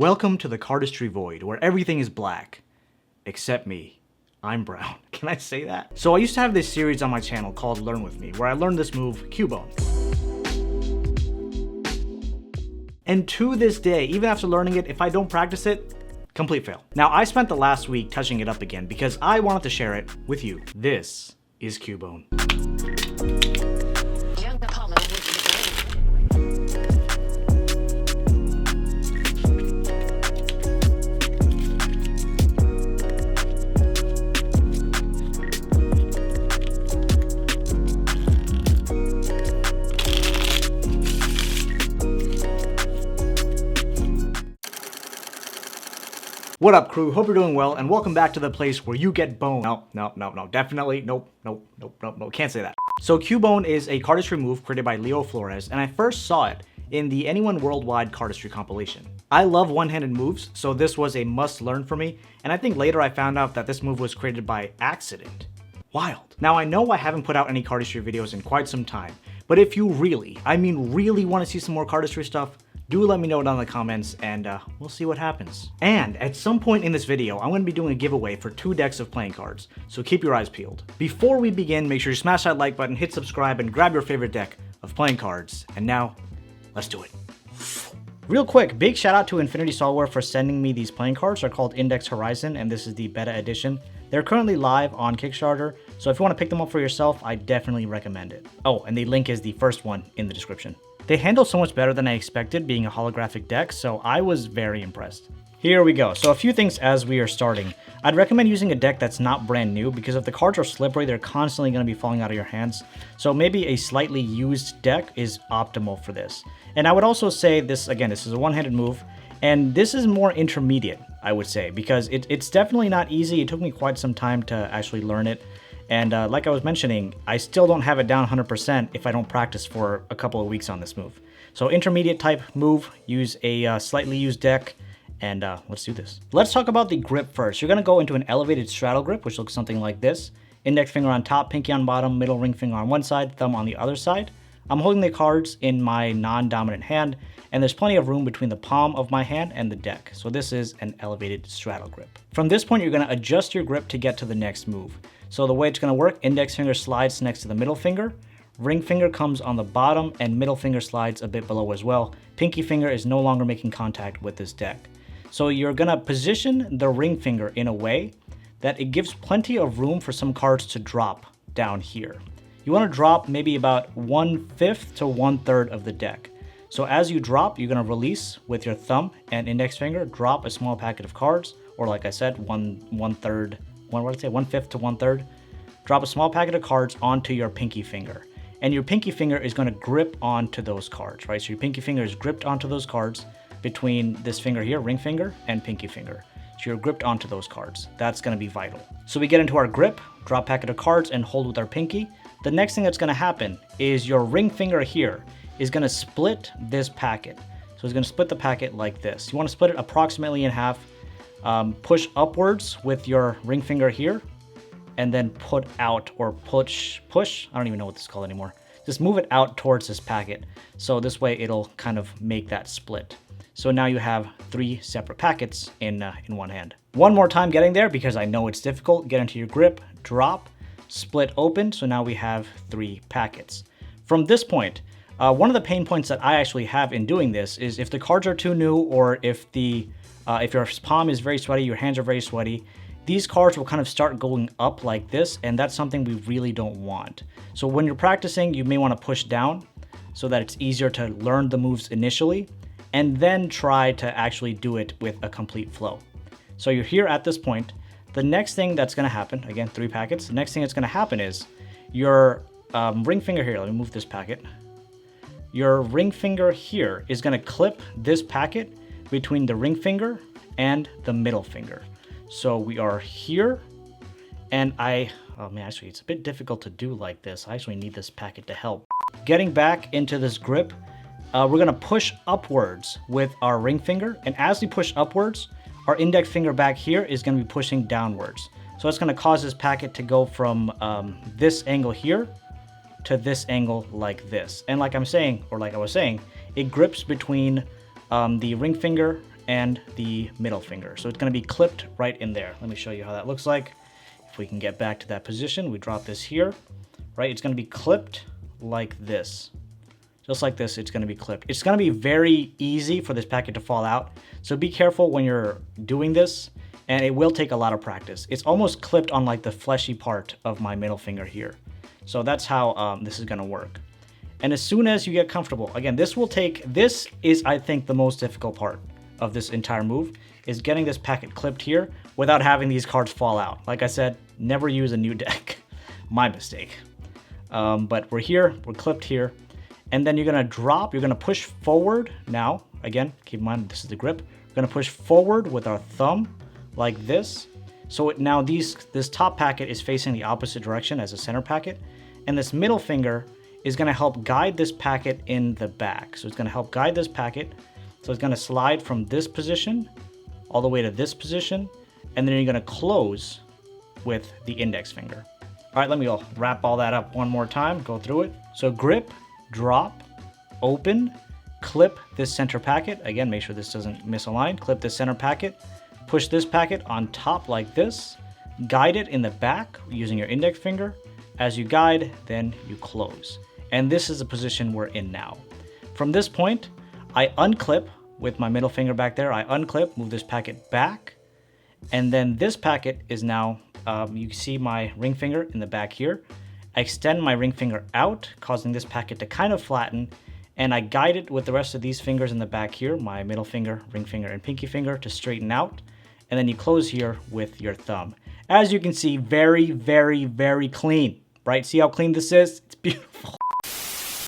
Welcome to the Cardistry void, where everything is black. Except me. I'm brown. Can I say that? So I used to have this series on my channel called Learn With Me, where I learned this move, Cubone. And to this day, even after learning it, if I don't practice it, complete fail. Now, I spent the last week touching it up again because I wanted to share it with you. This is Cubone. What up, crew? Hope you're doing well, and welcome back to the place where you get boned. No, definitely, nope, can't say that. So Cubone is a cardistry move created by Leo Flores, and I first saw it in the Anyone Worldwide cardistry compilation. I love one-handed moves, so this was a must-learn for me, and I think later I found out that this move was created by accident. Wild. Now, I know I haven't put out any cardistry videos in quite some time, but if you really want to see some more cardistry stuff, do let me know down in the comments, and we'll see what happens. And at some point in this video, I'm going to be doing a giveaway for 2 decks of playing cards, so keep your eyes peeled. Before we begin, make sure you smash that like button, hit subscribe, and grab your favorite deck of playing cards. And now, let's do it. Real quick, big shout out to Infinity Software for sending me these playing cards. They're called Index Horizon, and this is the beta edition. They're currently live on Kickstarter, so if you want to pick them up for yourself, I definitely recommend it. Oh, and the link is the first one in the description. They handle so much better than I expected, being a holographic deck, so I was very impressed. Here we go. So a few things as we are starting. I'd recommend using a deck that's not brand new, because if the cards are slippery, they're constantly going to be falling out of your hands. So maybe a slightly used deck is optimal for this. And I would also say this, again, this is a one-handed move, and this is more intermediate, I would say, because it's definitely not easy. It took me quite some time to actually learn it. And like I was mentioning, I still don't have it down 100% if I don't practice for a couple of weeks on this move. So intermediate type move, use a slightly used deck, and let's do this. Let's talk about the grip first. You're going to go into an elevated straddle grip, which looks something like this. Index finger on top, pinky on bottom, middle ring finger on one side, thumb on the other side. I'm holding the cards in my non-dominant hand, and there's plenty of room between the palm of my hand and the deck. So this is an elevated straddle grip. From this point, you're going to adjust your grip to get to the next move. So the way it's going to work, index finger slides next to the middle finger, ring finger comes on the bottom, and middle finger slides a bit below as well. Pinky finger is no longer making contact with this deck. So you're going to position the ring finger in a way that it gives plenty of room for some cards to drop down here. You want to drop maybe about 1/5 to 1/3 of the deck. So as you drop, you're going to release with your thumb and index finger, drop a small packet of cards, or like I said, 1/5 to 1/3. Drop a small packet of cards onto your pinky finger. And your pinky finger is going to grip onto those cards, right? So your pinky finger is gripped onto those cards between this finger here, ring finger, and pinky finger. So you're gripped onto those cards. That's going to be vital. So we get into our grip, drop packet of cards, and hold with our pinky. The next thing that's going to happen is your ring finger here is going to split this packet. So it's going to split the packet like this. You want to split it approximately in half. Push upwards with your ring finger here, and then put out, or push, I don't even know what this is called anymore. Just move it out towards this packet. So this way it'll kind of make that split. So now you have 3 separate packets in one hand. One more time getting there, because I know it's difficult. Get into your grip, drop, split open. So now we have 3 packets. From this point, one of the pain points that I actually have in doing this is if the cards are too new, or if your palm is very sweaty, your hands are very sweaty, these cards will kind of start going up like this, and that's something we really don't want. So when you're practicing, you may want to push down so that it's easier to learn the moves initially, and then try to actually do it with a complete flow. So you're here at this point. The next thing that's going to happen, again, 3 packets. The next thing that's going to happen is your ring finger here. Let me move this packet. Your ring finger here is going to clip this packet between the ring finger and the middle finger. So we are here, and oh man, actually it's a bit difficult to do like this. I actually need this packet to help. Getting back into this grip, we're gonna push upwards with our ring finger, and as we push upwards, our index finger back here is gonna be pushing downwards. So it's gonna cause this packet to go from this angle here to this angle like this. And like I was saying, it grips between the ring finger and the middle finger. So it's going to be clipped right in there. Let me show you how that looks like. If we can get back to that position, we drop this here, right? It's going to be clipped like this. Just like this, it's going to be clipped. It's going to be very easy for this packet to fall out. So be careful when you're doing this, and it will take a lot of practice. It's almost clipped on like the fleshy part of my middle finger here. So that's how this is going to work. And as soon as you get comfortable, again, this is, I think, the most difficult part of this entire move, is getting this packet clipped here without having these cards fall out. Like I said, never use a new deck. My mistake. But we're here, we're clipped here. And then you're going to drop, you're going to push forward now. Again, keep in mind, this is the grip. We're going to push forward with our thumb like this. So now this top packet is facing the opposite direction as a center packet. And this middle finger is going to help guide this packet in the back. So it's going to help guide this packet. So it's going to slide from this position all the way to this position. And then you're going to close with the index finger. All right, let me go wrap all that up one more time, go through it. So grip, drop, open, clip this center packet. Again, make sure this doesn't misalign. Clip this center packet, push this packet on top like this, guide it in the back using your index finger. As you guide, then you close. And this is the position we're in now. From this point, I unclip with my middle finger back there. I unclip, move this packet back, and then this packet is now, you can see my ring finger in the back here. I extend my ring finger out, causing this packet to kind of flatten, and I guide it with the rest of these fingers in the back here, my middle finger, ring finger, and pinky finger, to straighten out, and then you close here with your thumb. As you can see, very, very, very clean, right? See how clean this is? It's beautiful.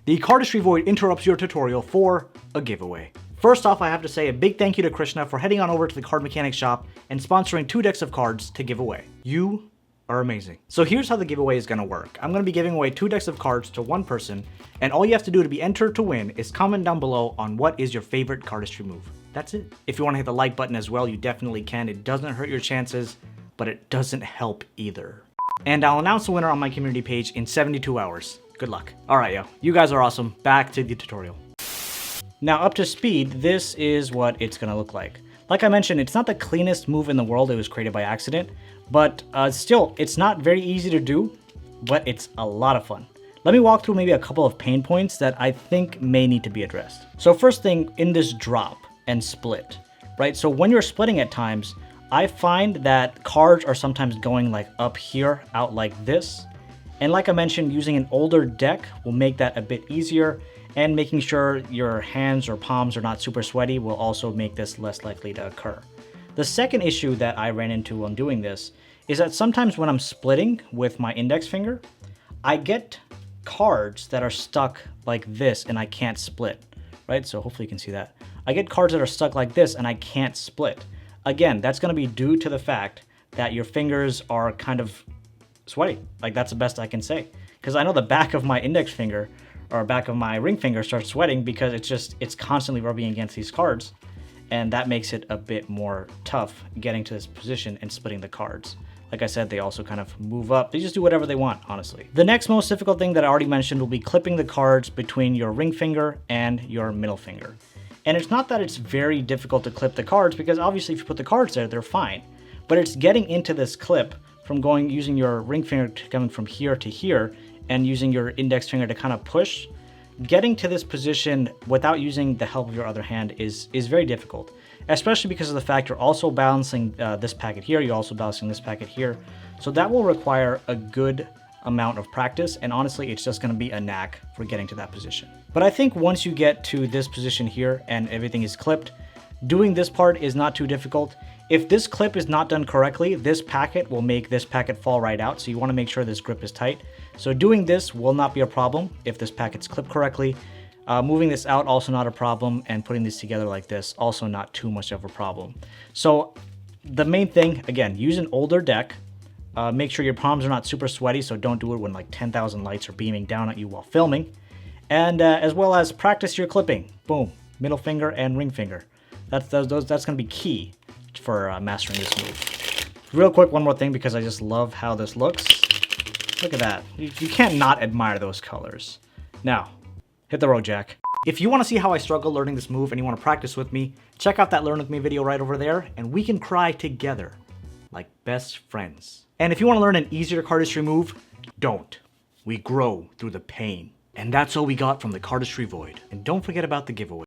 The Cardistry Void interrupts your tutorial for a giveaway. First off, I have to say a big thank you to Krishna for heading on over to the CardMechanic shop and sponsoring 2 decks of cards to give away. You are amazing. So here's how the giveaway is going to work. I'm going to be giving away 2 decks of cards to one person, and all you have to do to be entered to win is comment down below on what is your favorite Cardistry move. That's it. If you want to hit the like button as well, you definitely can. It doesn't hurt your chances, but it doesn't help either. And I'll announce the winner on my community page in 72 hours. Good luck. All right, yo. You guys are awesome. Back to the tutorial. Now, up to speed, this is what it's going to look like. Like I mentioned, it's not the cleanest move in the world. It was created by accident. But still, it's not very easy to do, but it's a lot of fun. Let me walk through maybe a couple of pain points that I think may need to be addressed. So first thing, in this drop and split, right? So when you're splitting at times, I find that cards are sometimes going like up here, out like this. And like I mentioned, using an older deck will make that a bit easier, and making sure your hands or palms are not super sweaty will also make this less likely to occur. The second issue that I ran into when doing this is that sometimes when I'm splitting with my index finger, I get cards that are stuck like this and I can't split, right? So hopefully you can see that. I get cards that are stuck like this and I can't split. Again, that's going to be due to the fact that your fingers are kind of sweaty. Like, that's the best I can say. Because I know the back of my index finger or back of my ring finger starts sweating because it's constantly rubbing against these cards. And that makes it a bit more tough getting to this position and splitting the cards. Like I said, they also kind of move up. They just do whatever they want, honestly. The next most difficult thing that I already mentioned will be clipping the cards between your ring finger and your middle finger. And it's not that it's very difficult to clip the cards, because obviously if you put the cards there, they're fine. But it's getting into this clip from using your ring finger coming from here to here and using your index finger to kind of push. Getting to this position without using the help of your other hand is very difficult, especially because of the fact you're also balancing this packet here, you're also balancing this packet here. So that will require a good amount of practice, and honestly, it's just going to be a knack for getting to that position. But I think once you get to this position here and everything is clipped, doing this part is not too difficult. If this clip is not done correctly, this packet will make this packet fall right out, so you want to make sure this grip is tight. So doing this will not be a problem if this packet's clipped correctly. Moving this out, also not a problem, and putting these together like this, also not too much of a problem. So the main thing, again, use an older deck. Make sure your palms are not super sweaty, so don't do it when like 10,000 lights are beaming down at you while filming. And as well as practice your clipping. Boom, middle finger and ring finger. That's going to be key for mastering this move. Real quick, one more thing, because I just love how this looks. Look at that. You can't not admire those colors. Now, hit the road, Jack. If you want to see how I struggle learning this move and you want to practice with me, check out that Learn With Me video right over there, and we can cry together like best friends. And if you want to learn an easier cardistry move, don't. We grow through the pain. And that's all we got from the Cardistry Void. And don't forget about the giveaway.